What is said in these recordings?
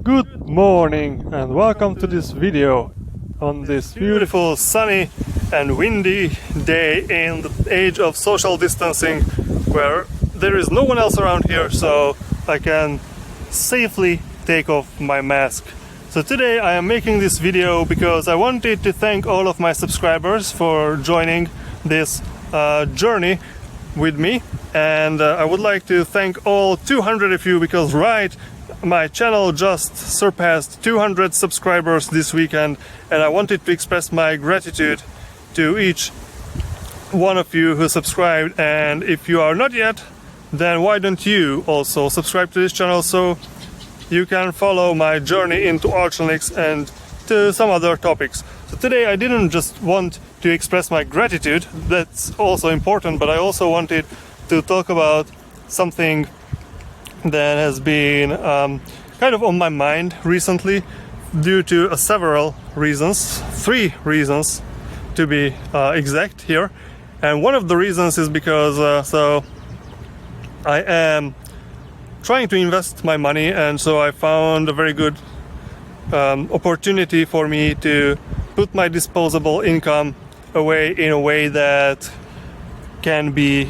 Good morning and welcome to this video on this beautiful sunny and windy day in the age of social distancing, where there is no one else around here, so I can safely take off my mask. So today I am making this video because I wanted to thank all of my subscribers for joining this journey with me, and I would like to thank all 200 of you because my channel just surpassed 200 subscribers this weekend, and I wanted to express my gratitude to each one of you who subscribed. And if you are not yet, then why don't you also subscribe to this channel so you can follow my journey into Archonics and to some other topics. So today I didn't just want to express my gratitude, that's also important, but I also wanted to talk about something that has been kind of on my mind recently due to several reasons, 3 reasons to be exact here. And one of the reasons is because I am trying to invest my money, and so I found a very good opportunity for me to put my disposable income away in a way that can be,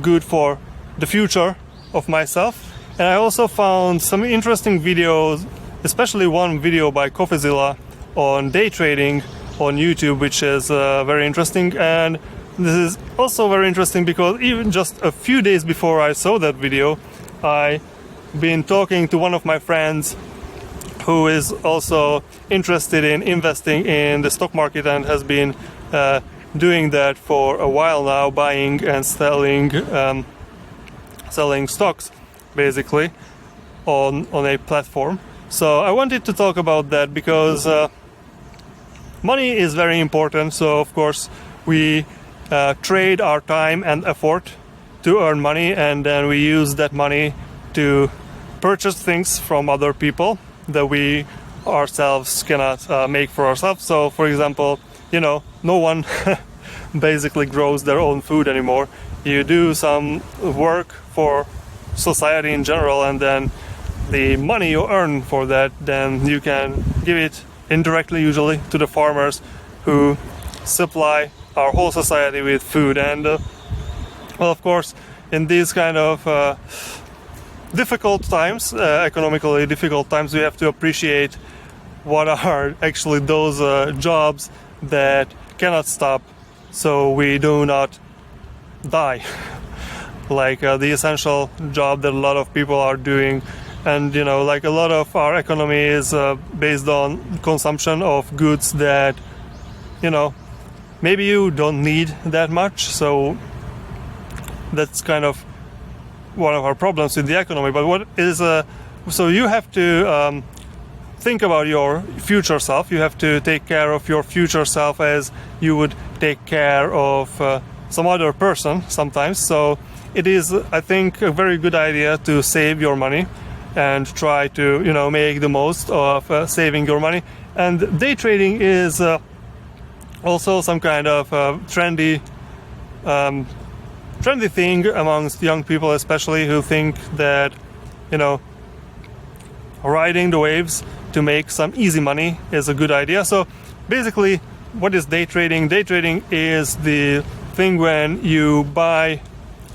good for the future of myself. And I also found some interesting videos, especially one video by Coffeezilla on day trading on YouTube, which is very interesting. And this is also very interesting because even just a few days before I saw that video, I've been talking to one of my friends who is also interested in investing in the stock market and has been doing that for a while now, buying and selling stocks basically on a platform. So I wanted to talk about that because money is very important. So of course we trade our time and effort to earn money, and then we use that money to purchase things from other people that we ourselves cannot make for ourselves. So for example, no one basically grows their own food anymore. You do some work for society in general, and then the money you earn for that, then you can give it indirectly usually to the farmers who supply our whole society with food. And well, of course, in these kind of difficult times, economically difficult times, we have to appreciate what are actually those jobs that cannot stop so we do not die. Like the essential job that a lot of people are doing. And like a lot of our economy is based on consumption of goods that maybe you don't need that much. So that's kind of one of our problems with the economy. But what is so you have to think about your future self. You have to take care of your future self as you would take care of some other person sometimes. So it is, I think, a very good idea to save your money and try to, make the most of saving your money. And day trading is also some kind of trendy thing amongst young people, especially, who think that, riding the waves to make some easy money is a good idea. So basically, what is day trading? Day trading is the thing when you buy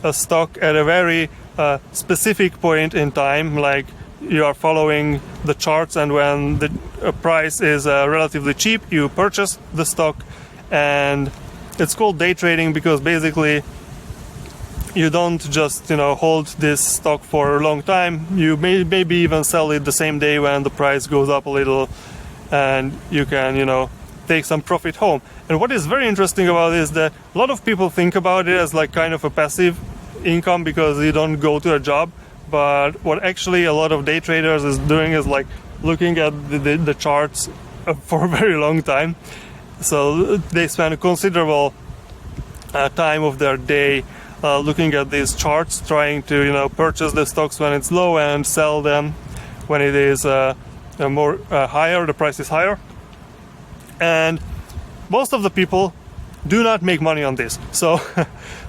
a stock at a very specific point in time, like you are following the charts, and when the price is relatively cheap, you purchase the stock. And it's called day trading because basically you don't just hold this stock for a long time. You maybe even sell it the same day when the price goes up a little, and you can take some profit home. And what is very interesting about it is that a lot of people think about it as like kind of a passive income because you don't go to a job. But what actually a lot of day traders is doing is like looking at the charts for a very long time. So they spend a considerable time of their day looking at these charts, trying to purchase the stocks when it's low and sell them when it is more higher, the price is higher. And most of the people do not make money on this. So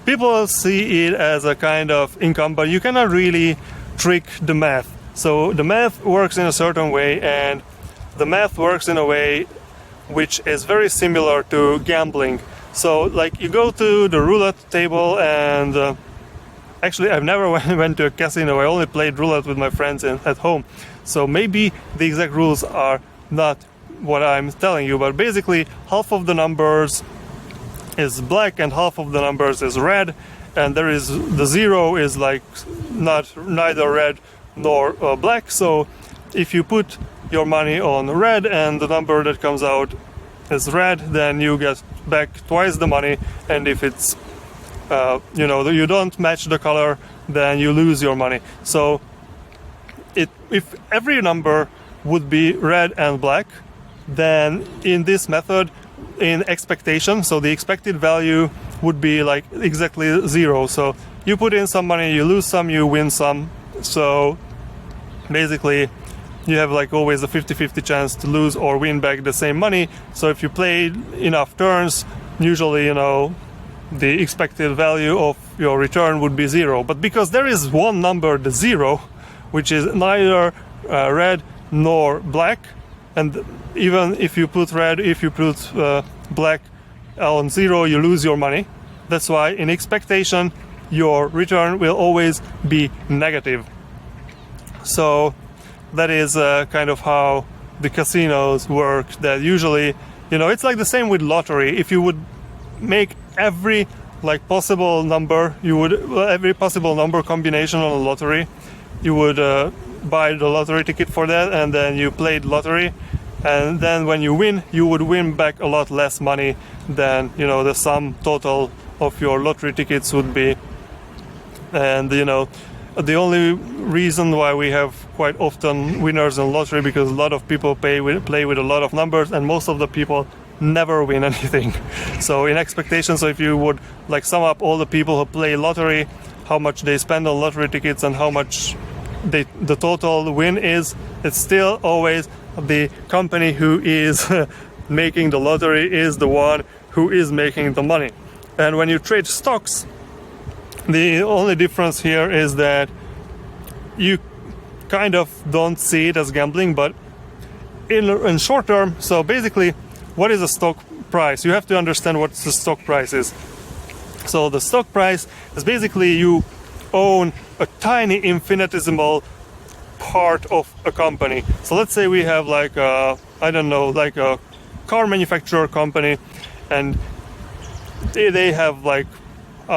people see it as a kind of income, but you cannot really trick the math. So the math works in a certain way, and the math works in a way which is very similar to gambling. So like you go to the roulette table, and actually I've never went to a casino. I only played roulette with my friends at home. So maybe the exact rules are not what I'm telling you, but basically half of the numbers is black and half of the numbers is red, and there is the zero is like neither red nor black. So if you put your money on red and the number that comes out is red, then you get back twice the money, and if it's you don't match the color, then you lose your money. So if every number would be red and black, then in this method, in expectation, so the expected value would be like exactly zero. So you put in some money, you lose some, you win some. So basically you have like always a 50-50 chance to lose or win back the same money. So if you play enough turns, usually the expected value of your return would be zero. But because there is one number, the zero, which is neither red nor black, and even if you put black on zero, you lose your money. That's why in expectation your return will always be negative. So that is kind of how the casinos work. That usually, it's like the same with lottery. If you would make every possible number, every possible number combination on a lottery, you would buy the lottery ticket for that, and then you played lottery, and then when you win, you would win back a lot less money than the sum total of your lottery tickets would be. And the only reason why we have quite often winners in lottery, because a lot of people play with a lot of numbers, and most of the people never win anything. So in expectation, so if you would sum up all the people who play lottery, how much they spend on lottery tickets and how much the total win is, it's still always the company who is making the lottery is the one who is making the money. And when you trade stocks, the only difference here is that you kind of don't see it as gambling, but in short term, so basically what is a stock price? You have to understand what the stock price is. So the stock price is basically you own a tiny infinitesimal part of a company. So let's say we have a car manufacturer company, and they have I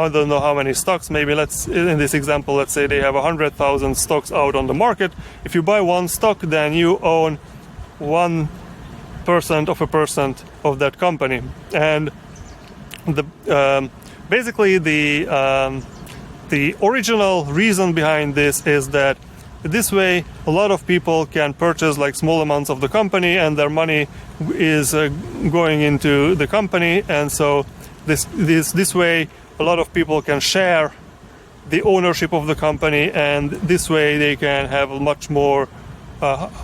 don't know how many stocks. Maybe in this example, let's say they have 100,000 stocks out on the market. If you buy one stock, then you own 1% of a percent of that company. And basically the original reason behind this is that this way a lot of people can purchase small amounts of the company, and their money is going into the company, and so this way a lot of people can share the ownership of the company, and this way they can have much more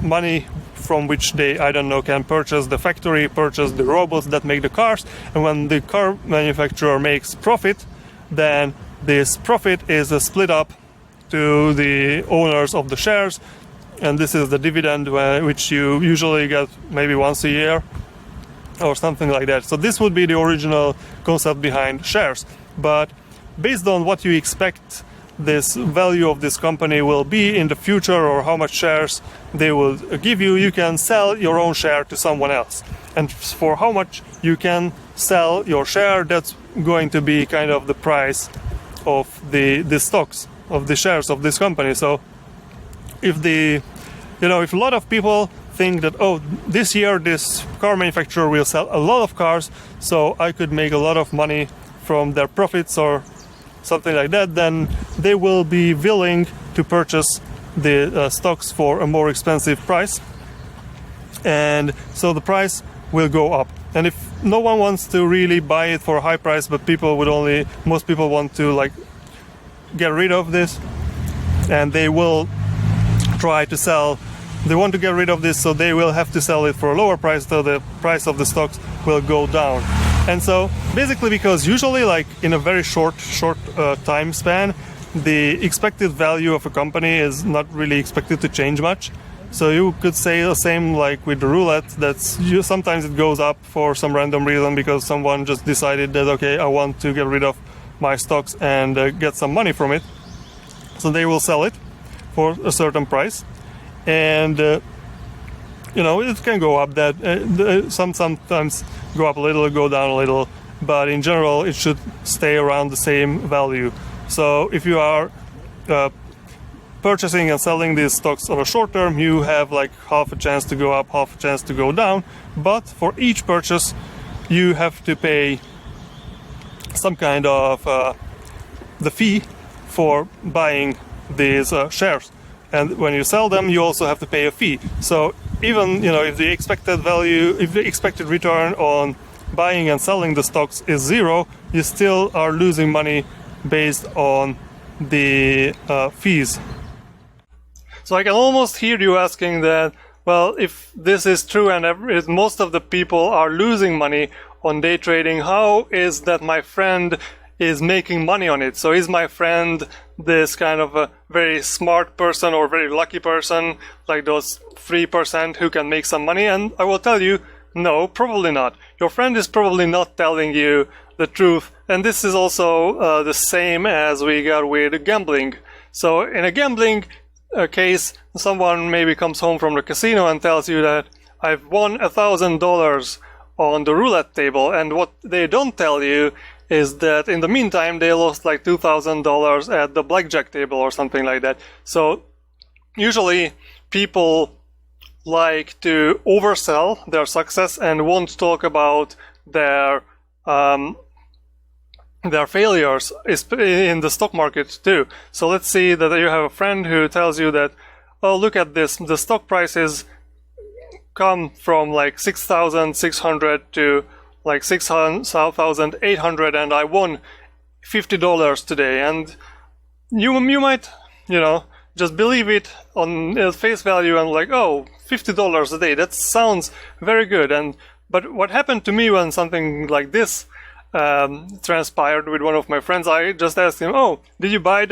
money from which they can purchase the factory, purchase the robots that make the cars. And when the car manufacturer makes profit, then this profit is split up to the owners of the shares, and this is the dividend which you usually get maybe once a year or something like that. So this would be the original concept behind shares. But based on what you expect this value of this company will be in the future, or how much shares they will give you, you can sell your own share to someone else. And for how much you can sell your share, that's going to be kind of the price of the stocks, of the shares of this company. So if if a lot of people think that, this year this car manufacturer will sell a lot of cars, so I could make a lot of money from their profits or something like that, then they will be willing to purchase the stocks for a more expensive price, and so the price will go up. And if no one wants to really buy it for a high price, but most people want to get rid of this, and they will try to sell. They want to get rid of this, so they will have to sell it for a lower price, so the price of the stocks will go down. And so basically, because usually in a very short time span, the expected value of a company is not really expected to change much. So you could say the same like with the roulette, sometimes it goes up for some random reason because someone just decided that, okay, I want to get rid of my stocks and get some money from it. So they will sell it for a certain price. And, it can go up sometimes go up a little, go down a little, but in general, it should stay around the same value. So if you are purchasing and selling these stocks on a short term, you have like half a chance to go up, half a chance to go down. But for each purchase, you have to pay some kind of the fee for buying these shares. And when you sell them, you also have to pay a fee. So even if the expected return on buying and selling the stocks is zero, you still are losing money based on the fees. So I can almost hear you asking that, well, if this is true and if most of the people are losing money on day trading, how is that my friend is making money on it? So is my friend this kind of a very smart person or very lucky person, like those 3% who can make some money? And I will tell you, no, probably not. Your friend is probably not telling you the truth. And this is also the same as we got with gambling. So in a gambling case, someone maybe comes home from the casino and tells you that I've won $1,000 on the roulette table. And what they don't tell you is that in the meantime, they lost like $2,000 at the blackjack table or something like that. So usually people like to oversell their success and won't talk about their failures in the stock market too. So let's see that you have a friend who tells you that, oh, look at this, the stock prices come from like 6,600 to like 6,800 and I won $50 today. And you might, just believe it on face value and like, oh, $50 a day, that sounds very good. But what happened to me when something like this transpired with one of my friends, I just asked him, oh, did you buy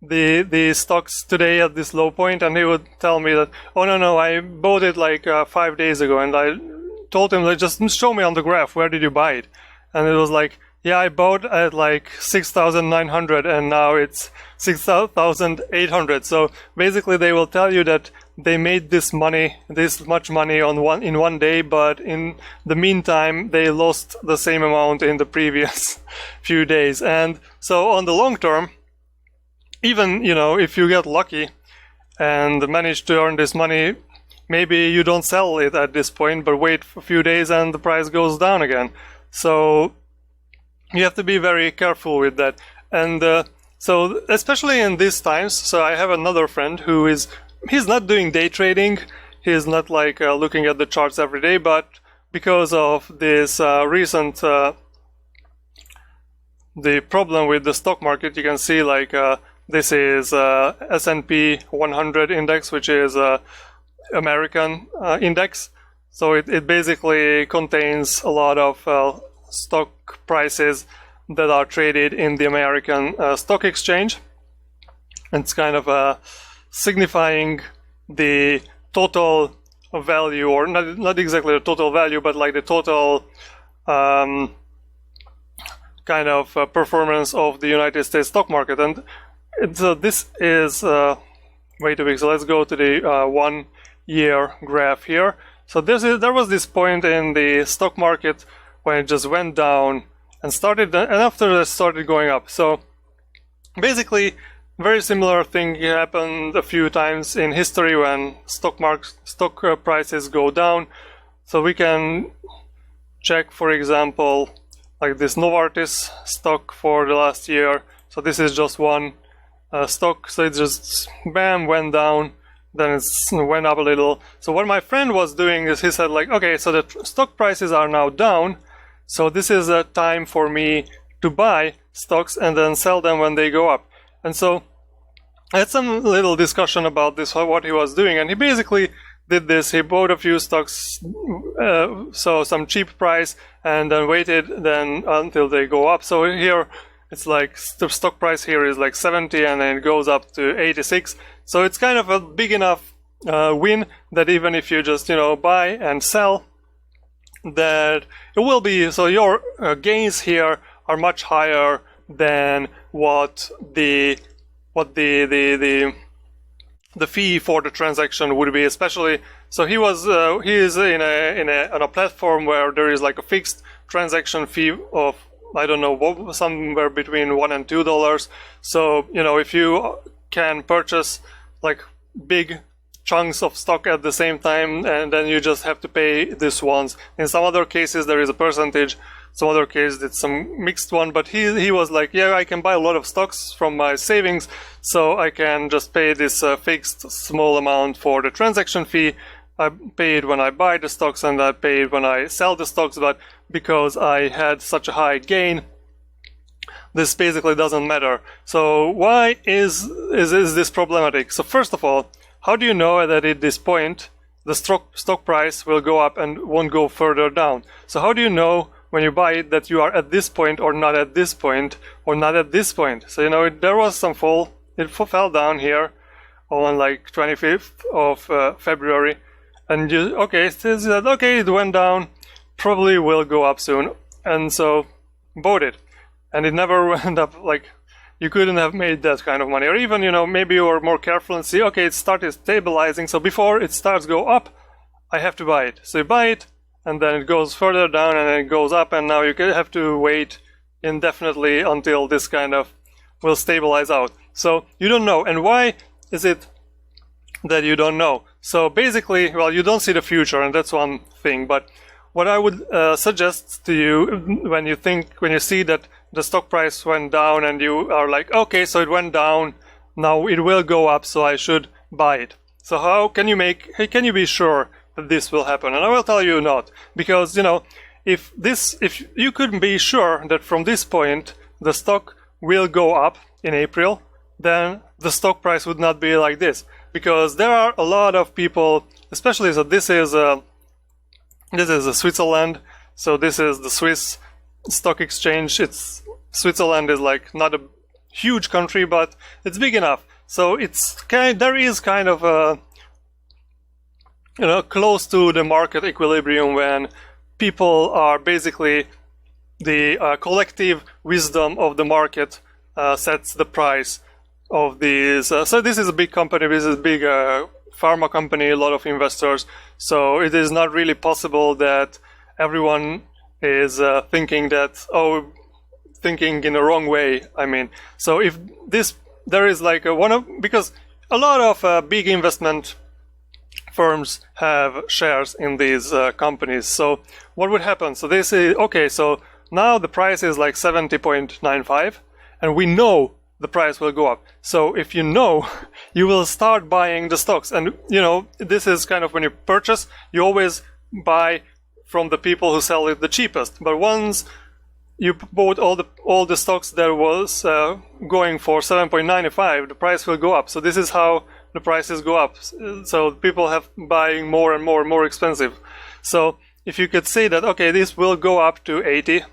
the stocks today at this low point? And he would tell me that, oh, no, I bought it like 5 days ago. And I told him, like, just show me on the graph, where did you buy it? And it was like, yeah, I bought at like 6,900 and now it's 6,800. So basically they will tell you that they made this much money in one day, but in the meantime they lost the same amount in the previous few days. And so on the long term, even if you get lucky and manage to earn this money, maybe you don't sell it at this point, but wait for a few days and the price goes down again. So you have to be very careful with that. And so especially in these times, so I have another friend he's not doing day trading. He's not like looking at the charts every day, but because of this recent the problem with the stock market, you can see like this is S&P 100 index, which is American index. So it basically contains a lot of stock prices that are traded in the American stock exchange. It's kind of signifying the total value, or not exactly the total value, but like the total kind of performance of the United States stock market. And this is way too big. So let's go to the 1 year graph here. So there was this point in the stock market when it just went down and after that started going up. So basically, very similar thing happened a few times in history when stock prices go down. So we can check, for example, like this Novartis stock for the last year. So this is just one stock. So it just bam went down, then it went up a little. So what my friend was doing is he said like, okay, so the stock prices are now down. So this is a time for me to buy stocks and then sell them when they go up. And so I had some little discussion about this, what he was doing, and he basically did this. He bought a few stocks, so some cheap price, and then waited until they go up. So here it's like the stock price here is like 70 and then it goes up to 86. So it's kind of a big enough win that even if you just, buy and sell, that it will be, so your gains here are much higher than what the fee for the transaction would be, especially. So he is on a platform where there is like a fixed transaction fee of, I don't know, somewhere between $1 and $2. So if you can purchase like big chunks of stock at the same time, and then you just have to pay this once. In some other cases there is a percentage, some other cases it's some mixed one, but he was like, yeah, I can buy a lot of stocks from my savings, so I can just pay this fixed small amount for the transaction fee. I pay it when I buy the stocks and I pay it when I sell the stocks, but because I had such a high gain, this basically doesn't matter. So why is this problematic? So first of all, how do you know that at this point the stock price will go up and won't go further down? So how do you know when you buy it that you are at this point or not at this point or not at this point? So there was some fall. It fell down here on like 25th of February, and it went down, probably will go up soon, and so bought it, and it never went up. Like, you couldn't have made that kind of money. Or even, maybe you were more careful and see, okay, it started stabilizing, so before it starts go up, I have to buy it. So you buy it, and then it goes further down, and then it goes up, and now you have to wait indefinitely until this kind of will stabilize out. So you don't know. And why is it that you don't know? So basically, well, you don't see the future, and that's one thing, but what I would suggest to you when you see that the stock price went down and you are like, okay, so it went down, now it will go up, so I should buy it. So how can you be sure that this will happen? And I will tell you not, because if you could be sure that from this point the stock will go up in April, then the stock price would not be like this, because there are a lot of people, especially, so this is Switzerland, so this is the Swiss stock exchange. Switzerland is like not a huge country, but it's big enough. So there is kind of a close to the market equilibrium when people are basically the collective wisdom of the market sets the price of these. So this is a big company. This is a big pharma company, a lot of investors. So it is not really possible that everyone is thinking in the wrong way. I mean, so if there is like because a lot of big investment firms have shares in these companies. So what would happen? So they say, okay, so now the price is like 70.95, and we know the price will go up. So if you will start buying the stocks. And this is kind of when you purchase, you always buy from the people who sell it the cheapest. But once you bought all the stocks that was going for 7.95, the price will go up. So this is how the prices go up. So people have buying more and more and more expensive. So if you could say that, okay, this will go up to 80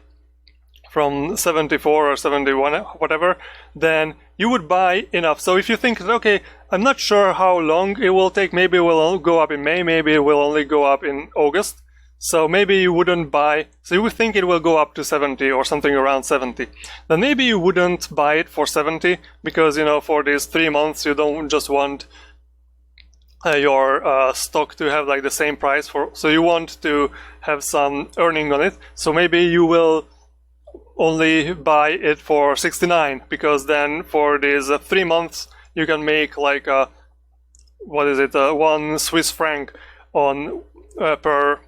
from 74 or 71, whatever, then you would buy enough. So if you think, okay, I'm not sure how long it will take, maybe it will go up in May, maybe it will only go up in August, so maybe you wouldn't buy, so you would think it will go up to 70 or something around 70. Then maybe you wouldn't buy it for 70 because, for these 3 months you don't just want your stock to have like the same price so you want to have some earning on it. So maybe you will only buy it for 69, because then for these 3 months you can make like 1 Swiss franc on per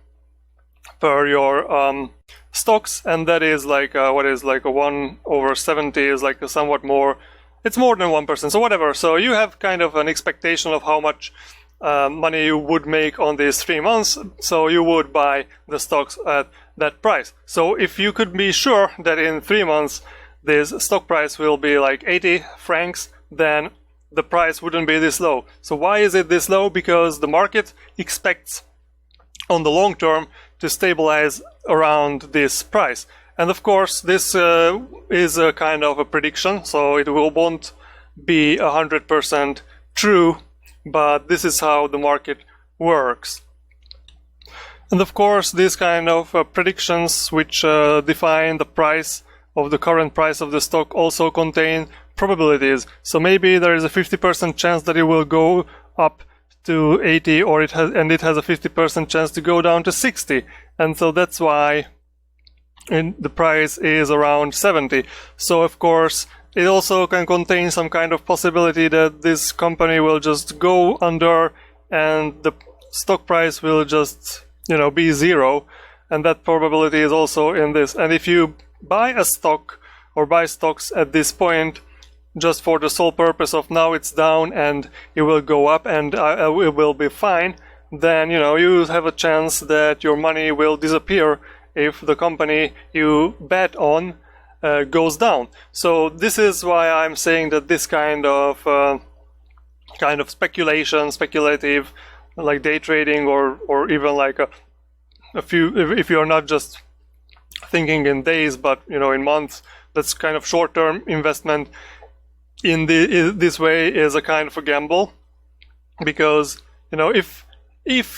your stocks, and that is like a 1/70 is like a somewhat more, it's more than 1%, so whatever. So you have kind of an expectation of how much money you would make on these 3 months, so you would buy the stocks at that price. So if you could be sure that in 3 months this stock price will be like 80 francs, then the price wouldn't be this low. So why is it this low? Because the market expects on the long term to stabilize around this price. And of course, this is a kind of a prediction, so it won't be 100% true, but this is how the market works. And of course, these kind of predictions which define the price of the current price of the stock also contain probabilities. So maybe there is a 50% chance that it will go up to 80, or it has a 50% chance to go down to 60. And so that's why the price is around 70. So of course, it also can contain some kind of possibility that this company will just go under and the stock price will just, be zero. And that probability is also in this. And if you buy a stock or buy stocks at this point, just for the sole purpose of now it's down and it will go up and it will be fine, then you have a chance that your money will disappear if the company you bet on goes down. So this is why I'm saying that this kind of speculative, like day trading, or even like a few, if you're not just thinking in days but in months, that's kind of short-term investment in this way is a kind of a gamble, because if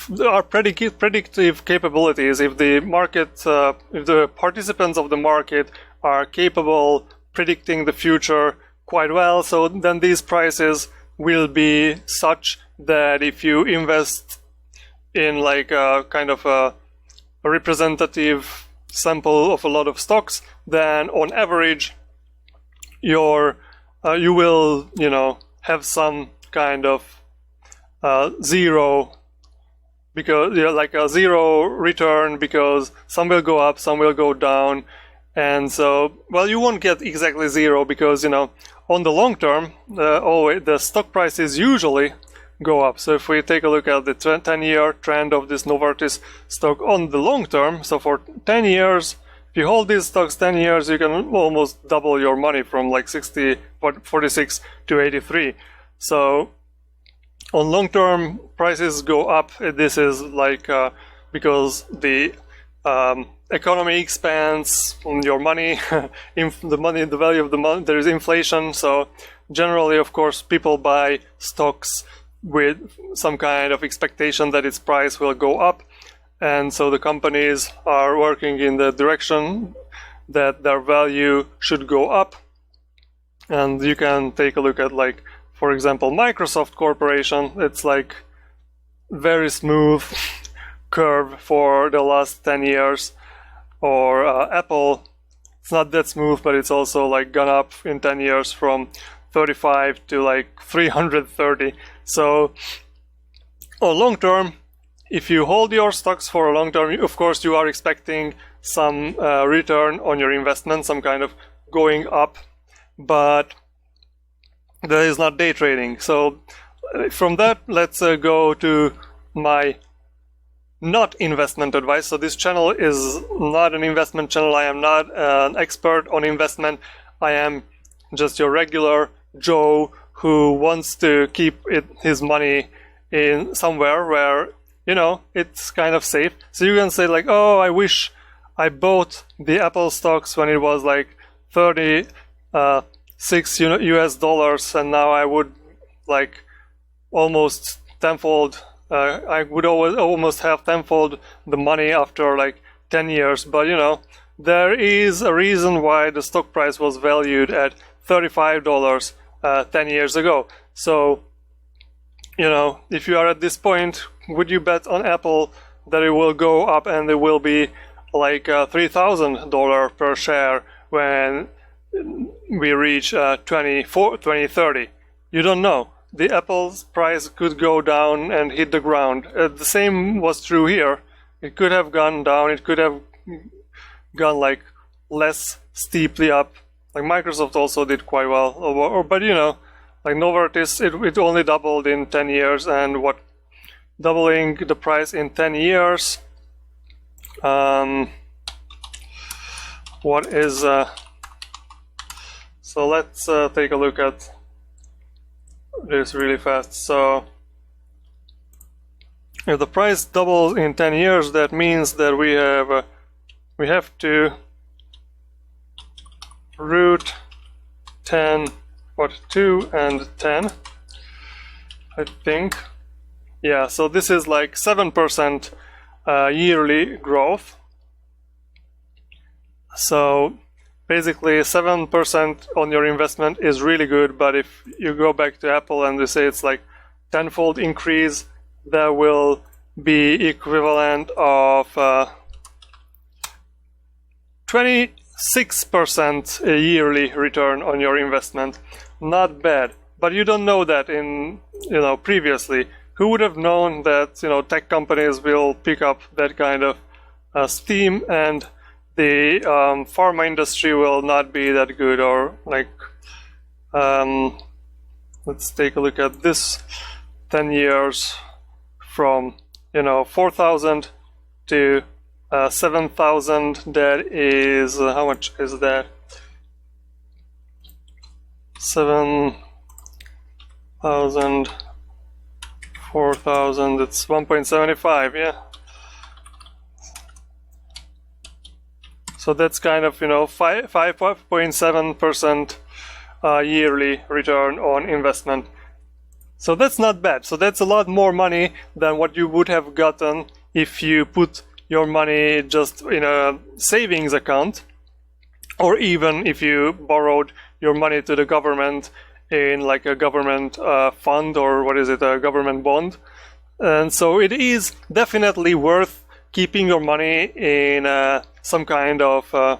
there are predictive capabilities, if the market, if the participants of the market are capable predicting the future quite well, so then these prices will be such that if you invest in like a kind of a representative sample of a lot of stocks, then on average you will have some kind of zero, because like a zero return, because some will go up, some will go down. And so, well, you won't get exactly zero, because on the long term the stock prices usually go up. So if we take a look at the 10-year trend of this Novartis stock on the long term, so for 10 years, if you hold these stocks 10 years, you can almost double your money from like 46 to 83. So on long term, prices go up. This is like because the economy expands, your money, the value of the money, there is inflation. So generally, of course, people buy stocks with some kind of expectation that its price will go up. And so the companies are working in the direction that their value should go up. And you can take a look at, like, for example, Microsoft Corporation. It's like very smooth curve for the last 10 years. Or Apple, it's not that smooth, but it's also like gone up in 10 years from 35 to like 330. So on long term, if you hold your stocks for a long term, of course you are expecting some return on your investment, some kind of going up, but that is not day trading. So from that, let's go to my not investment advice. So this channel is not an investment channel. I am not an expert on investment. I am just your regular Joe who wants to keep his money in somewhere where it's kind of safe. So you can say like, oh, I wish I bought the Apple stocks when it was like 36 US dollars, and now I would like almost tenfold. I would almost have tenfold the money after like 10 years. But there is a reason why the stock price was valued at $35 10 years ago. So if you are at this point, would you bet on Apple that it will go up and it will be like $3,000 per share when we reach 2030? You don't know. The Apple's price could go down and hit the ground. The same was true here. It could have gone down. It could have gone like less steeply up. Like Microsoft also did quite well. But like Novartis, it only doubled in 10 years. And doubling the price in 10 years? What is... So let's take a look at this really fast. So if the price doubles in 10 years, that means that we have to root 10, 2 and 10, I think. Yeah, so this is like 7% yearly growth. So basically 7% on your investment is really good, but if you go back to Apple and they say it's like tenfold increase, that will be equivalent of 26% a yearly return on your investment. Not bad, but you don't know that in previously. Who would have known that tech companies will pick up that kind of steam and the pharma industry will not be that good? Or like let's take a look at this 10 years from 4,000 to 7,000. That is how much is that? 7,000, 4,000, it's 1.75, yeah. So that's kind of 5.7% yearly return on investment. So that's not bad. So that's a lot more money than what you would have gotten if you put your money just in a savings account, or even if you borrowed your money to the government in like a government fund, or what is it, a government bond. And so it is definitely worth keeping your money in some kind of the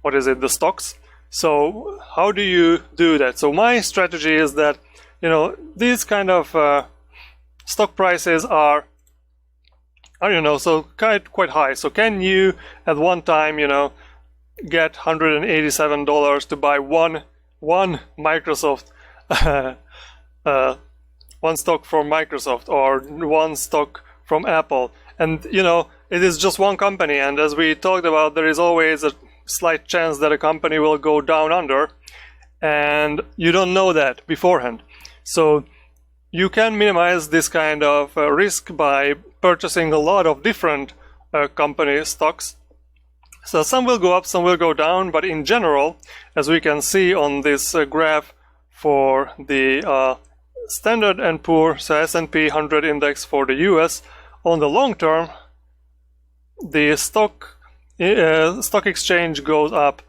what is it, the stocks. So how do you do that? So my strategy is that these kind of stock prices are so quite high. So can you at one time get $187 to buy one Microsoft one stock from Microsoft, or one stock from Apple? And it is just one company, and as we talked about, there is always a slight chance that a company will go down under, and you don't know that beforehand. So you can minimize this kind of risk by purchasing a lot of different company stocks. So some will go up, some will go down, but in general, as we can see on this graph for the Standard & Poor, so S&P 100 index for the US, on the long term, the stock exchange goes up.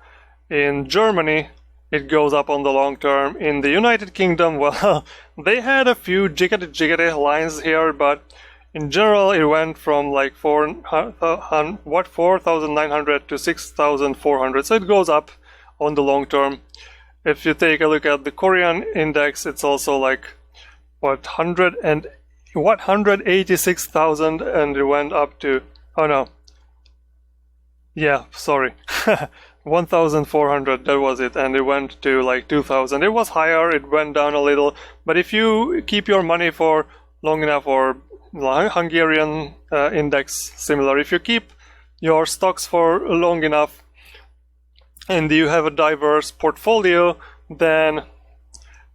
In Germany, it goes up on the long term. In the United Kingdom, well, they had a few jiggity lines here, but in general, it went from like 4,900 to 6,400. So it goes up on the long term. If you take a look at the Korean index, it's also like 186,000, and it went up to 1,400. That was it, and it went to like 2,000. It was higher. It went down a little, but if you keep your money for long enough, or Hungarian index similar, if you keep your stocks for long enough and you have a diverse portfolio, then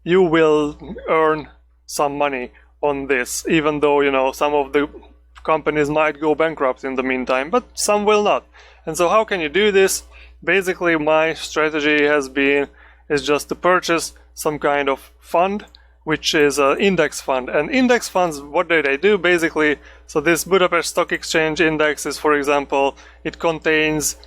you will earn some money on this, even though some of the companies might go bankrupt in the meantime, but some will not. And so how can you do this? Basically, my strategy is just to purchase some kind of fund, which is an index fund. And index funds, what do they do? Basically, so this Budapest Stock Exchange index is, for example, it contains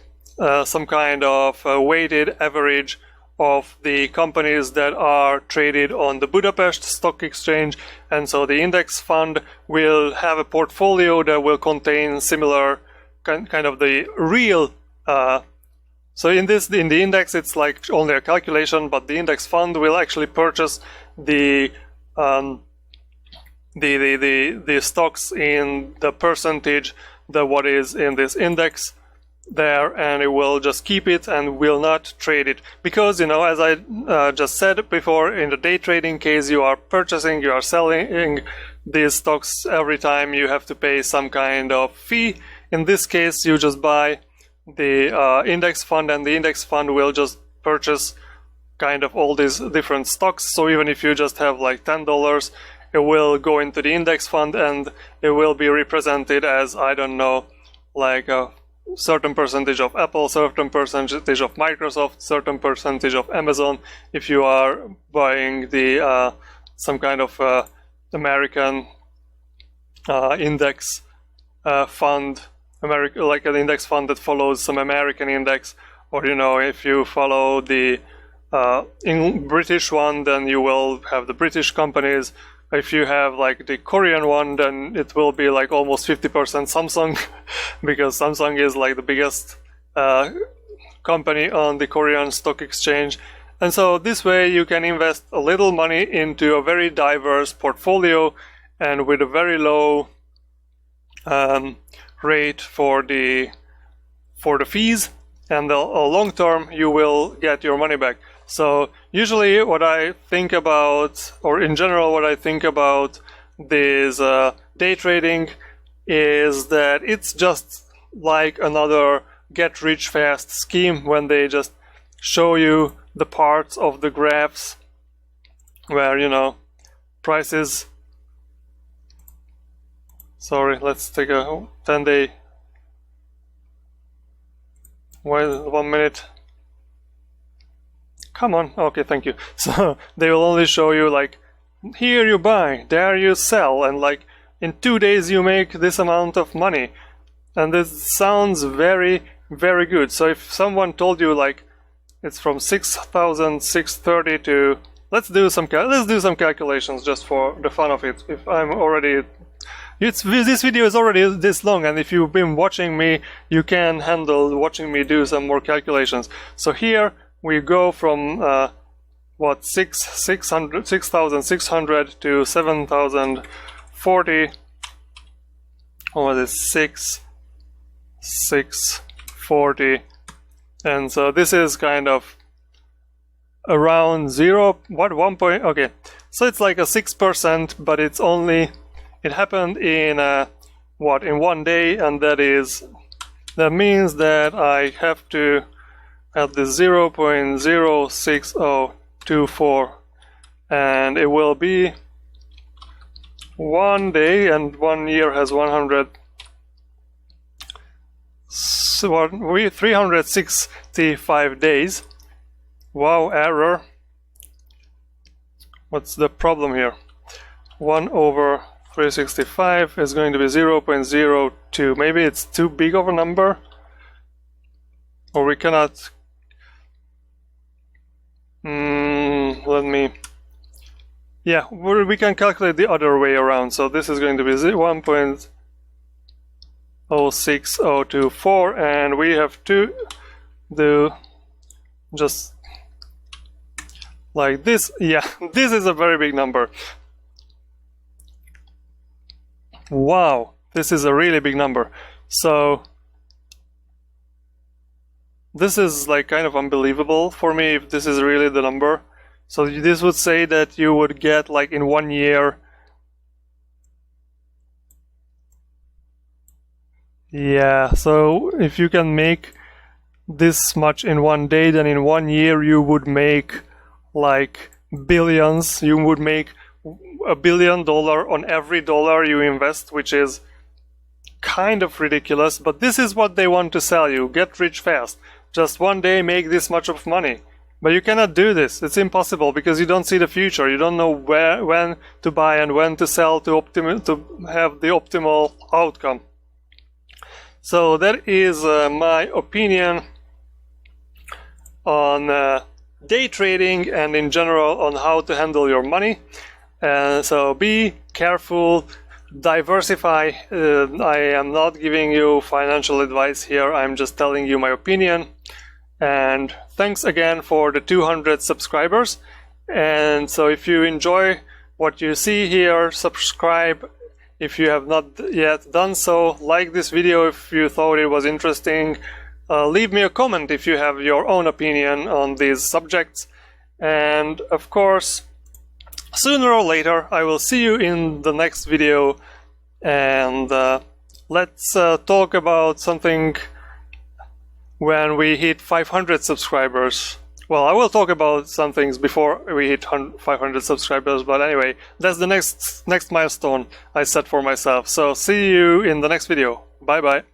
some kind of weighted average of the companies that are traded on the Budapest Stock Exchange, and so the index fund will have a portfolio that will contain similar kind of the real. So in the index, it's like only a calculation, but the index fund will actually purchase the stocks in the percentage that what is in this index there, and it will just keep it and will not trade it, because as I just said before, in the day trading case, you are purchasing, you are selling these stocks every time, you have to pay some kind of fee. In this case, you just buy the index fund, and the index fund will just purchase kind of all these different stocks. So even if you just have like $10, it will go into the index fund, and it will be represented as, I don't know, like certain percentage of Apple, certain percentage of Microsoft, certain percentage of Amazon. If you are buying the some kind of American index fund, like an index fund that follows some American index, or if you follow the British one, then you will have the British companies. If you have like the Korean one, then it will be like almost 50% Samsung because Samsung is like the biggest company on the Korean stock exchange. And so this way you can invest a little money into a very diverse portfolio and with a very low rate for the fees, and the long term you will get your money back. So usually what I think about, or in general what I think about this day trading, is that it's just like another get rich fast scheme when they just show you the parts of the graphs where prices. Sorry, let's take a 10-day. Well, 1 minute. Come on, okay, thank you. So they will only show you like, here you buy, there you sell, and like in 2 days you make this amount of money. And this sounds very, very good. So if someone told you like it's from 6,630 to, let's do some calculations just for the fun of it. If I'm already, this video is already this long, and if you've been watching me, you can handle watching me do some more calculations. So here we go from 6,600 to 7,040. What is 640? And so this is kind of around 1 point. Okay, so it's like a 6%, but it happened in in 1 day, and that means that I have to at the 0.06024, and it will be 1 day, and 1 year has 365 days. Wow, error. What's the problem here? 1 over 365 is going to be 0.02. Maybe it's too big of a number, or we cannot. We can calculate the other way around. So this is going to be 1.06024, and we have to do just like this. Yeah, this is a very big number. Wow, this is a really big number. So this is like kind of unbelievable for me if this is really the number. So this would say that you would get like in 1 year. Yeah, so if you can make this much in 1 day, then in 1 year you would make like billions. You would make $1 billion on every dollar you invest, which is kind of ridiculous, but this is what they want to sell you. Get rich fast. Just 1 day make this much of money. But you cannot do this. It's impossible because you don't see the future. You don't know when to buy and when to sell to have the optimal outcome. So that is my opinion on day trading and in general on how to handle your money. So be careful, diversify. I am not giving you financial advice here. I'm just telling you my opinion. And thanks again for the 200 subscribers. And so if you enjoy what you see here, subscribe if you have not yet done so. Like this video if you thought it was interesting. Leave me a comment if you have your own opinion on these subjects. And of course, sooner or later I will see you in the next video, and let's talk about something when we hit 500 subscribers. Well, I will talk about some things before we hit 500 subscribers, but anyway, that's the next milestone I set for myself. So see you in the next video. Bye bye.